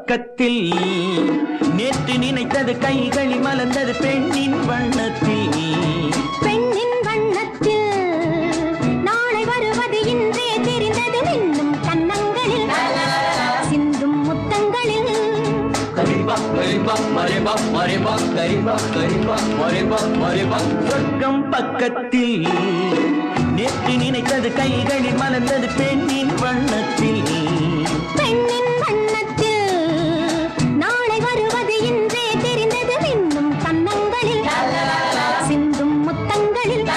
பக்கத்தில் நேற்று நினைத்தது கைகளில் மலர்ந்தது பெண்ணின் வண்ணத்தில். பெண்ணின் வண்ணத்தில் நாளை வருவது இன்றே தெரிந்தது மின்னும் கன்னங்களில் சிந்தும் முத்தங்களில். சொர்க்கம் பக்கத்தில் நேற்று நினைத்தது கைகளில் மலர்ந்தது பெண்ணின் வண்ணத்தில். பெண்ணின் வண்ணத்தில் நாளை வருவது இன்றே தெரிந்தது மின்னும் கன்னங்களில் சிந்தும் முத்தங்களில்.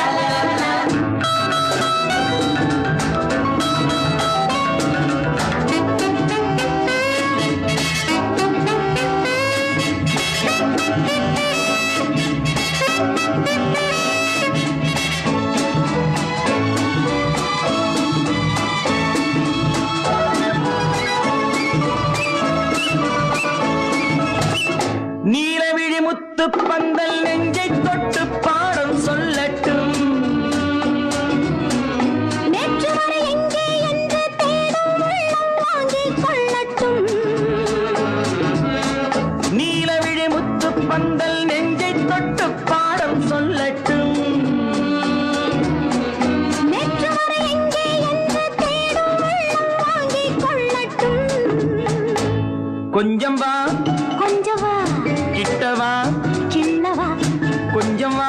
நீலவிழி முத்து பந்தல் நெஞ்சை தொட்டு பாடம் சொல்லட்டும். நேற்று வரை எங்கே என்று தேடும் உள்ளம் வாங்கிக் கொள்ளட்டும். நீலவிழி முத்து பந்தல் நெஞ்சை தொட்டு பாடம் சொல்லட்டும். நேற்று வரை எங்கே என்று தேடும் உள்ளம் வாங்கிக் கொள்ளட்டும். கொஞ்சம் வா கொஞ்சம் வா கிட்டவா, கிள்ளவா, கொஞ்சம் வா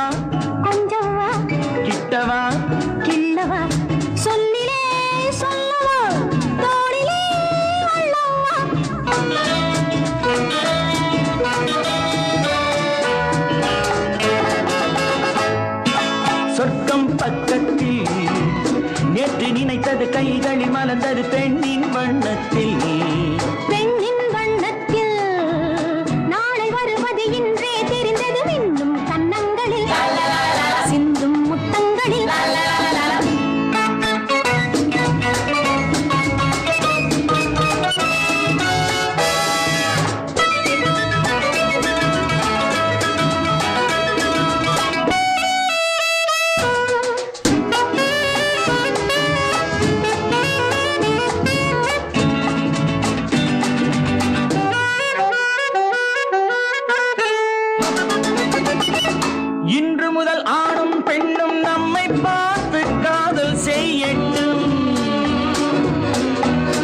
கொஞ்சம் வா கிட்டவா. கிள்ளவா, சொல்லிலே சொல்லவா, தோளிலே அள்ளவா. சொர்க்கம் பக்கத்தில் நேற்று நினைத்தது கைகளில் மலர்ந்தது பெண்ணின் வண்ணத்தில். பெண்ணின் வண்ணத்தில் நாளை வருவது இன்றே தெரிந்தது மின்னும் கன்னங்களில் சிந்தும் முத்தங்களில். இன்று முதல் ஆணும் பெண்ணும் நம்மை பார்த்து காதல் செய்யட்டும்.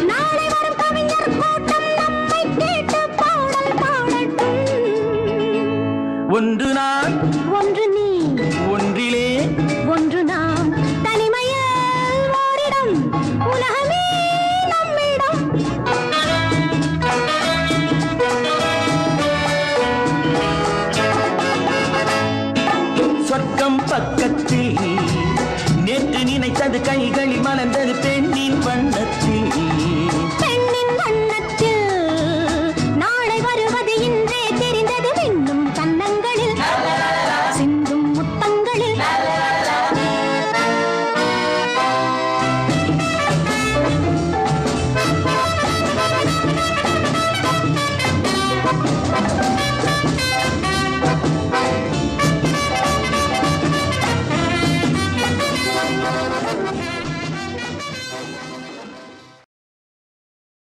நாளை வரும் கவிஞர் கூட்டம் நம்மை கேட்டு பாடல் பாடட்டும். ஒன்று நான் ஒன்று நீ ஒன்றிலே ஒன்று நாம் தனிமையில் ஓரிடம் உலகமே நம்மிடம். சொர்க்கம் பக்கத்தில் நேற்று நினைத்தது கைகளில் மலர்ந்த